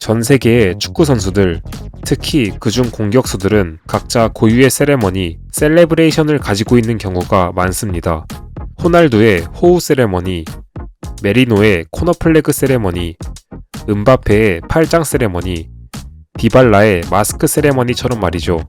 전 세계의 축구 선수들, 특히 그중 공격수들은 각자 고유의 세레머니, 셀레브레이션을 가지고 있는 경우가 많습니다. 호날두의 호우 세레머니, 메리노의 코너 플래그 세레머니, 음바페의 팔짱 세레머니, 디발라의 마스크 세레머니처럼 말이죠.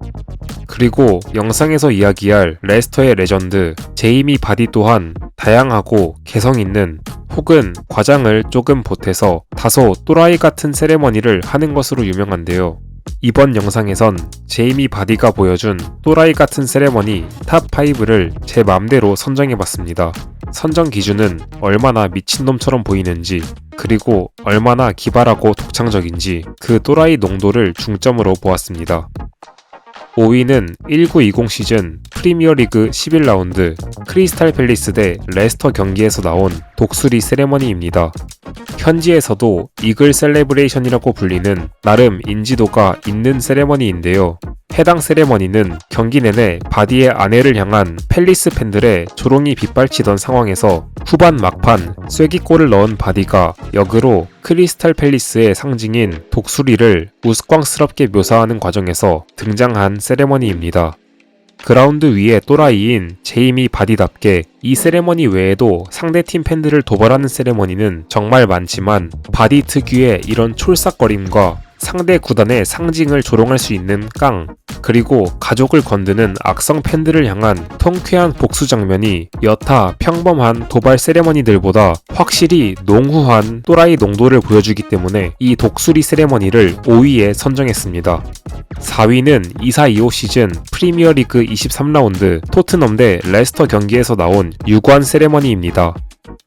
그리고 영상에서 이야기할 레스터의 레전드 제이미 바디 또한 다양하고 개성 있는 혹은 과장을 조금 보태서 다소 또라이 같은 세레머니를 하는 것으로 유명한데요. 이번 영상에선 제이미 바디가 보여준 또라이 같은 세레머니 탑5를 제 맘대로 선정해봤습니다. 선정 기준은 얼마나 미친놈처럼 보이는지, 그리고 얼마나 기발하고 독창적인지 그 또라이 농도를 중점으로 보았습니다. 5위는 1920 시즌 프리미어리그 11라운드 크리스탈 팰리스 대 레스터 경기에서 나온 독수리 세레머니입니다. 현지에서도 이글 셀레브레이션이라고 불리는 나름 인지도가 있는 세레머니인데요. 해당 세레머니는 경기 내내 바디의 아내를 향한 팰리스 팬들의 조롱이 빗발치던 상황에서 후반 막판 쐐기골을 넣은 바디가 역으로 크리스탈 팰리스의 상징인 독수리를 우스꽝스럽게 묘사하는 과정에서 등장한 세레머니입니다. 그라운드 위의 또라이인 제이미 바디답게 이 세레머니 외에도 상대팀 팬들을 도발하는 세레머니는 정말 많지만 바디 특유의 이런 촐싹거림과 상대 구단의 상징을 조롱할 수 있는 깡, 그리고 가족을 건드는 악성 팬들을 향한 통쾌한 복수 장면이 여타 평범한 도발 세레머니들보다 확실히 농후한 또라이 농도를 보여주기 때문에 이 독수리 세레머니를 5위에 선정했습니다. 4위는 24-25 시즌 프리미어리그 23라운드 토트넘 대 레스터 경기에서 나온 유관 세레머니입니다.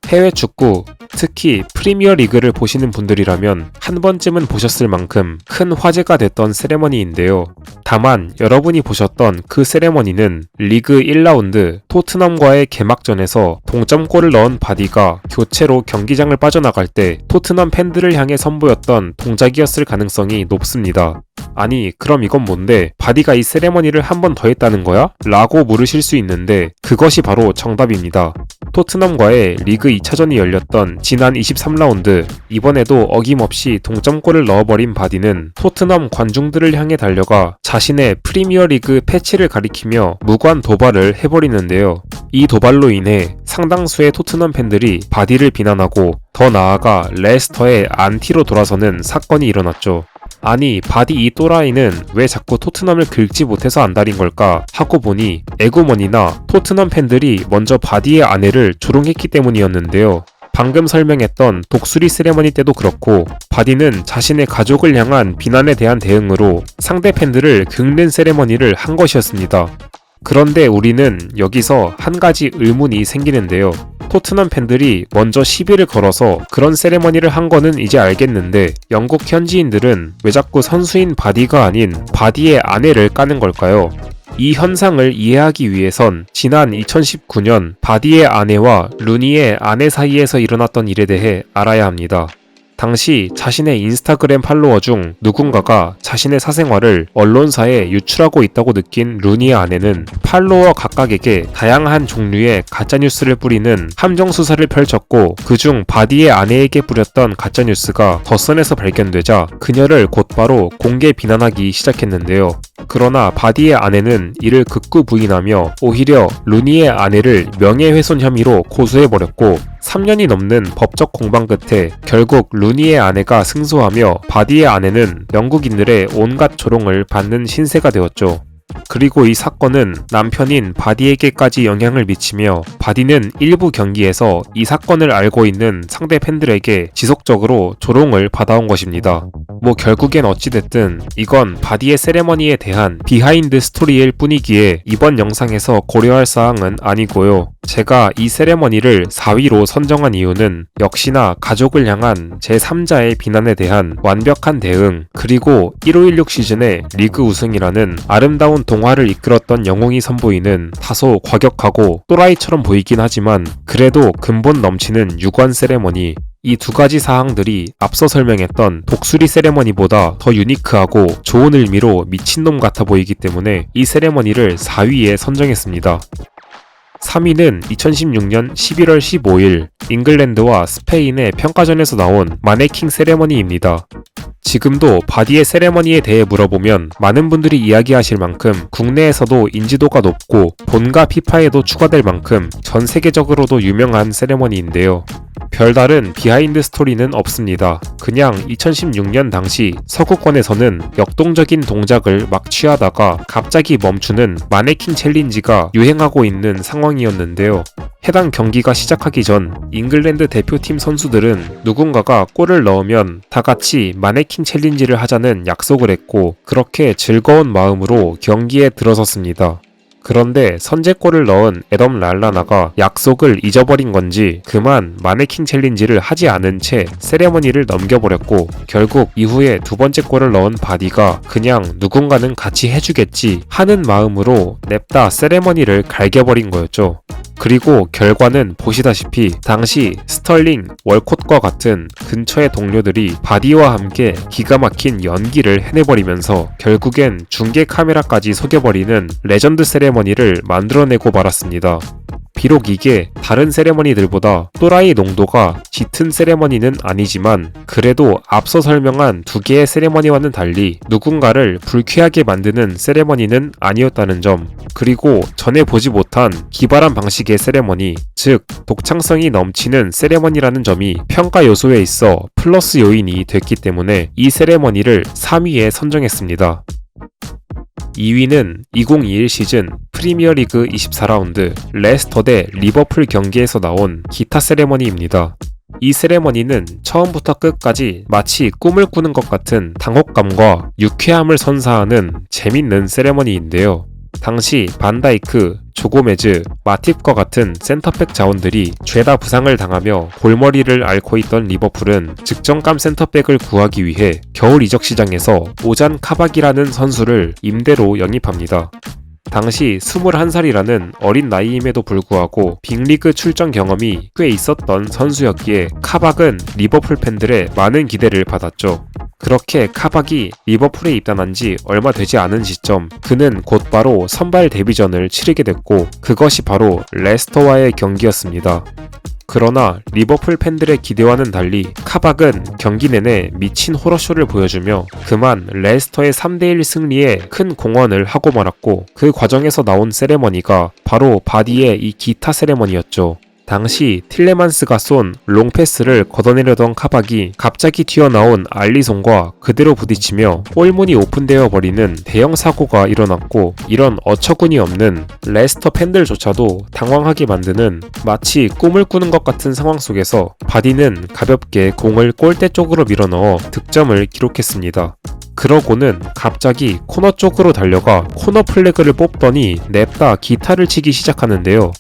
해외 축구, 특히 프리미어리그를 보시는 분들이라면 한 번쯤은 보셨을 만큼 큰 화제가 됐던 세레머니인데요. 다만 여러분이 보셨던 그 세레머니는 리그 1라운드 토트넘과의 개막전에서 동점골을 넣은 바디가 교체로 경기장을 빠져나갈 때 토트넘 팬들을 향해 선보였던 동작이었을 가능성이 높습니다. 아니, 그럼 이건 뭔데? 바디가 이 세레머니를 한 번 더 했다는 거야? 라고 물으실 수 있는데 그것이 바로 정답입니다. 토트넘과의 리그 2차전이 열렸던 지난 23라운드, 이번에도 어김없이 동점골을 넣어버린 바디는 토트넘 관중들을 향해 달려가 자신의 프리미어리그 패치를 가리키며 무관 도발을 해버리는데요. 이 도발로 인해 상당수의 토트넘 팬들이 바디를 비난하고 더 나아가 레스터의 안티로 돌아서는 사건이 일어났죠. 아니, 바디 이 또라이는 왜 자꾸 토트넘을 긁지 못해서 안달인 걸까 하고 보니 에구먼이나 토트넘 팬들이 먼저 바디의 아내를 조롱했기 때문이었는데요. 방금 설명했던 독수리 세레머니 때도 그렇고 바디는 자신의 가족을 향한 비난에 대한 대응으로 상대 팬들을 긁는 세레머니를 한 것이었습니다. 그런데 우리는 여기서 한 가지 의문이 생기는데요. 토트넘 팬들이 먼저 시비를 걸어서 그런 세레머니를 한 거는 이제 알겠는데 영국 현지인들은 왜 자꾸 선수인 바디가 아닌 바디의 아내를 까는 걸까요? 이 현상을 이해하기 위해선 지난 2019년 바디의 아내와 루니의 아내 사이에서 일어났던 일에 대해 알아야 합니다. 당시 자신의 인스타그램 팔로워 중 누군가가 자신의 사생활을 언론사에 유출하고 있다고 느낀 루니의 아내는 팔로워 각각에게 다양한 종류의 가짜뉴스를 뿌리는 함정수사를 펼쳤고 그중 바디의 아내에게 뿌렸던 가짜뉴스가 덧선에서 발견되자 그녀를 곧바로 공개 비난하기 시작했는데요. 그러나 바디의 아내는 이를 극구 부인하며 오히려 루니의 아내를 명예훼손 혐의로 고소해버렸고 3년이 넘는 법적 공방 끝에 결국 루니의 아내가 승소하며 바디의 아내는 영국인들의 온갖 조롱을 받는 신세가 되었죠. 그리고 이 사건은 남편인 바디에게까지 영향을 미치며 바디는 일부 경기에서 이 사건을 알고 있는 상대 팬들에게 지속적으로 조롱을 받아온 것입니다. 결국엔 어찌됐든 이건 바디의 세레머니에 대한 비하인드 스토리일 뿐이기에 이번 영상에서 고려할 사항은 아니고요. 제가 이 세레머니를 4위로 선정한 이유는 역시나 가족을 향한 제3자의 비난에 대한 완벽한 대응, 그리고 1516 시즌의 리그 우승이라는 아름다운 동화를 이끌었던 영웅이 선보이는 다소 과격하고 또라이처럼 보이긴 하지만 그래도 근본 넘치는 유관 세레머니, 이 두 가지 사항들이 앞서 설명했던 독수리 세레머니보다 더 유니크하고 좋은 의미로 미친놈 같아 보이기 때문에 이 세레머니를 4위에 선정했습니다. 3위는 2016년 11월 15일 잉글랜드와 스페인의 평가전에서 나온 마네킹 세레머니입니다. 지금도 바디의 세레머니에 대해 물어보면 많은 분들이 이야기하실 만큼 국내에서도 인지도가 높고 본가 피파에도 추가될 만큼 전 세계적으로도 유명한 세레머니인데요. 별다른 비하인드 스토리는 없습니다. 그냥 2016년 당시 서구권에서는 역동적인 동작을 막 취하다가 갑자기 멈추는 마네킹 챌린지가 유행하고 있는 상황이었는데요. 해당 경기가 시작하기 전 잉글랜드 대표팀 선수들은 누군가가 골을 넣으면 다 같이 마네킹 챌린지를 하자는 약속을 했고 그렇게 즐거운 마음으로 경기에 들어섰습니다. 그런데 선제골을 넣은 애덤 랄라나가 약속을 잊어버린 건지 그만 마네킹 챌린지를 하지 않은 채 세레머니를 넘겨버렸고 결국 이후에 두 번째 골을 넣은 바디가 그냥 누군가는 같이 해주겠지 하는 마음으로 냅다 세레머니를 갈겨버린 거였죠. 그리고 결과는 보시다시피 당시 스털링, 월콧과 같은 근처의 동료들이 바디와 함께 기가 막힌 연기를 해내버리면서 결국엔 중계 카메라까지 속여버리는 레전드 세레머니를 만들어내고 말았습니다. 비록 이게 다른 세레머니들보다 또라이 농도가 짙은 세레머니는 아니지만 그래도 앞서 설명한 두 개의 세레머니와는 달리 누군가를 불쾌하게 만드는 세레머니는 아니었다는 점, 그리고 전에 보지 못한 기발한 방식의 세레머니, 즉 독창성이 넘치는 세레머니라는 점이 평가 요소에 있어 플러스 요인이 됐기 때문에 이 세레머니를 3위에 선정했습니다. 2위는 2021 시즌 프리미어리그 24라운드 레스터 대 리버풀 경기에서 나온 기타 세레머니입니다. 이 세레머니는 처음부터 끝까지 마치 꿈을 꾸는 것 같은 당혹감과 유쾌함을 선사하는 재밌는 세레머니인데요. 당시 반다이크, 조고메즈, 마팁과 같은 센터백 자원들이 죄다 부상을 당하며 골머리를 앓고 있던 리버풀은 즉정감 센터백을 구하기 위해 겨울 이적 시장에서 오잔 카박이라는 선수를 임대로 영입합니다. 당시 21살이라는 어린 나이임에도 불구하고 빅리그 출전 경험이 꽤 있었던 선수였기에 카박은 리버풀 팬들의 많은 기대를 받았죠. 그렇게 카박이 리버풀에 입단한 지 얼마 되지 않은 시점 그는 곧바로 선발 데뷔전을 치르게 됐고 그것이 바로 레스터와의 경기였습니다. 그러나 리버풀 팬들의 기대와는 달리 카박은 경기 내내 미친 호러쇼를 보여주며 그만 레스터의 3대1 승리에 큰 공헌을 하고 말았고 그 과정에서 나온 세레머니가 바로 바디의 이 기타 세레머니였죠. 당시 틸레만스가 쏜 롱패스를 걷어내려던 카박이 갑자기 튀어나온 알리송과 그대로 부딪히며 골문이 오픈되어 버리는 대형 사고가 일어났고 이런 어처구니 없는 레스터 팬들조차도 당황하게 만드는 마치 꿈을 꾸는 것 같은 상황 속에서 바디는 가볍게 공을 골대 쪽으로 밀어넣어 득점을 기록했습니다. 그러고는 갑자기 코너 쪽으로 달려가 코너 플래그를 뽑더니 냅다 기타를 치기 시작하는데요.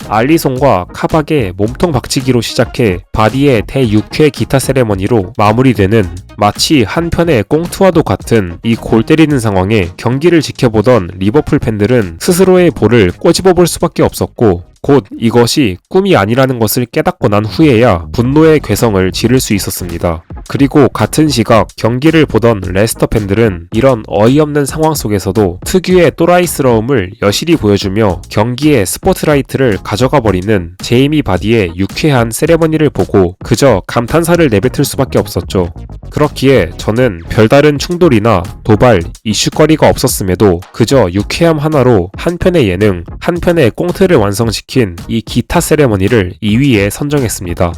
알리송과 카박의 몸통 박치기로 시작해 바디의 대육회 기타 세레머니로 마무리되는 마치 한편의 꽁트와도 같은 이 골 때리는 상황에 경기를 지켜보던 리버풀 팬들은 스스로의 볼을 꼬집어 볼 수밖에 없었고 곧 이것이 꿈이 아니라는 것을 깨닫고 난 후에야 분노의 괴성을 지를 수 있었습니다. 그리고 같은 시각 경기를 보던 레스터 팬들은 이런 어이없는 상황 속에서도 특유의 또라이스러움을 여실히 보여주며 경기의 스포트라이트를 가져가 버리는 제이미 바디의 유쾌한 세레머니를 보고 그저 감탄사를 내뱉을 수밖에 없었죠. 그렇기에 저는 별다른 충돌이나 도발, 이슈거리가 없었음에도 그저 유쾌함 하나로 한 편의 예능, 한 편의 꽁트를 완성시킨 이 기타 세레머니를 2위에 선정했습니다.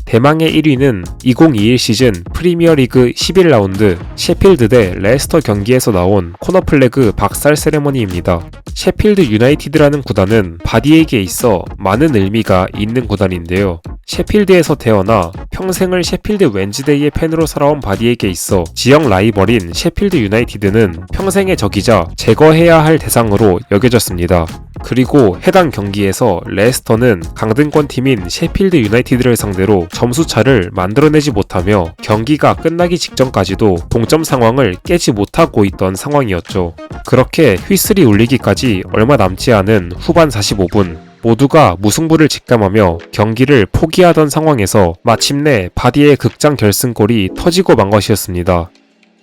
대망의 1위는 2021 시즌 프리미어리그 11라운드 셰필드 대 레스터 경기에서 나온 코너 플래그 박살 세레머니입니다. 셰필드 유나이티드라는 구단은 바디에게 있어 많은 의미가 있는 구단인데요. 셰필드에서 태어나 평생을 셰필드 웬즈데이의 팬으로 살아온 바디에게 있어 지역 라이벌인 셰필드 유나이티드는 평생의 적이자 제거해야 할 대상으로 여겨졌습니다. 그리고 해당 경기에서 레스터는 강등권 팀인 셰필드 유나이티드를 상대로 점수차를 만들어내지 못하며 경기가 끝나기 직전까지도 동점 상황을 깨지 못하고 있던 상황이었죠. 그렇게 휘슬이 울리기까지 얼마 남지 않은 후반 45분 모두가 무승부를 직감하며 경기를 포기하던 상황에서 마침내 바디의 극장 결승골이 터지고 만 것이었습니다.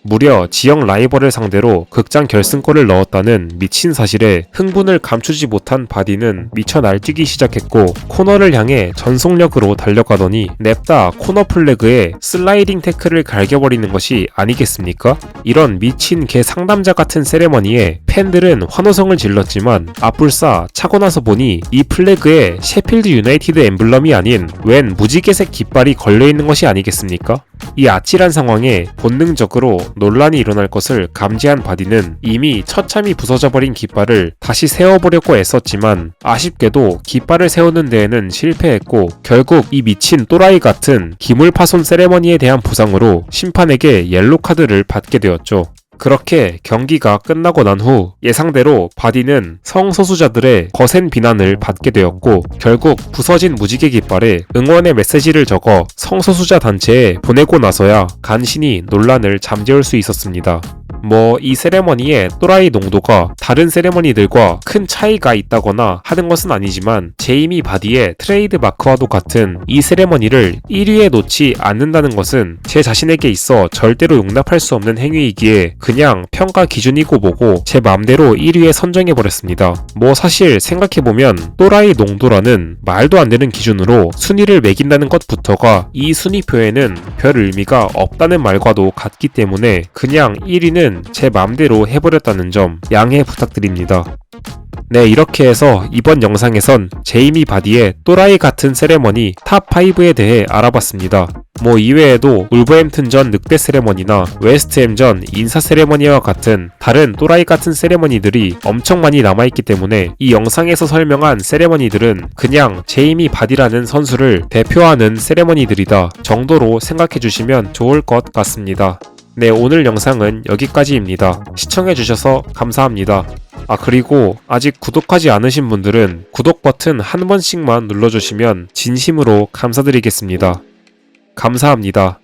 무려 지역 라이벌을 상대로 극장 결승골을 넣었다는 미친 사실에 흥분을 감추지 못한 바디는 미쳐 날뛰기 시작했고 코너를 향해 전속력으로 달려가더니 냅다 코너 플래그에 슬라이딩 태클을 갈겨버리는 것이 아니겠습니까? 이런 미친 개 상담자 같은 세레머니에 팬들은 환호성을 질렀지만 아뿔싸 차고 나서 보니 이 플래그에 셰필드 유나이티드 엠블럼이 아닌 웬 무지개색 깃발이 걸려있는 것이 아니겠습니까? 이 아찔한 상황에 본능적으로 논란이 일어날 것을 감지한 바디는 이미 처참히 부서져버린 깃발을 다시 세워보려고 애썼지만 아쉽게도 깃발을 세우는 데에는 실패했고 결국 이 미친 또라이 같은 기물 파손 세레머니에 대한 보상으로 심판에게 옐로 카드를 받게 되었죠. 그렇게 경기가 끝나고 난 후 예상대로 바디는 성소수자들의 거센 비난을 받게 되었고 결국 부서진 무지개 깃발에 응원의 메시지를 적어 성소수자 단체에 보내고 나서야 간신히 논란을 잠재울 수 있었습니다. 이 세레머니의 또라이 농도가 다른 세레머니들과 큰 차이가 있다거나 하는 것은 아니지만 제이미 바디의 트레이드 마크와도 같은 이 세레머니를 1위에 놓지 않는다는 것은 제 자신에게 있어 절대로 용납할 수 없는 행위이기에 그냥 평가 기준이고 뭐고 제 맘대로 1위에 선정해버렸습니다. 사실 생각해보면 또라이 농도라는 말도 안 되는 기준으로 순위를 매긴다는 것부터가 이 순위표에는 별 의미가 없다는 말과도 같기 때문에 그냥 1위는 제 맘대로 해버렸다는 점 양해 부탁드립니다. 네, 이렇게 해서 이번 영상에선 제이미 바디의 또라이 같은 세레머니 탑5에 대해 알아봤습니다. 이외에도 울버햄튼전 늑대 세레머니나 웨스트햄전 인사 세레머니와 같은 다른 또라이 같은 세레머니들이 엄청 많이 남아있기 때문에 이 영상에서 설명한 세레머니들은 그냥 제이미 바디라는 선수를 대표하는 세레머니들이다 정도로 생각해주시면 좋을 것 같습니다. 네, 오늘 영상은 여기까지입니다. 시청해주셔서 감사합니다. 그리고 아직 구독하지 않으신 분들은 구독 버튼 한 번씩만 눌러주시면 진심으로 감사드리겠습니다. 감사합니다.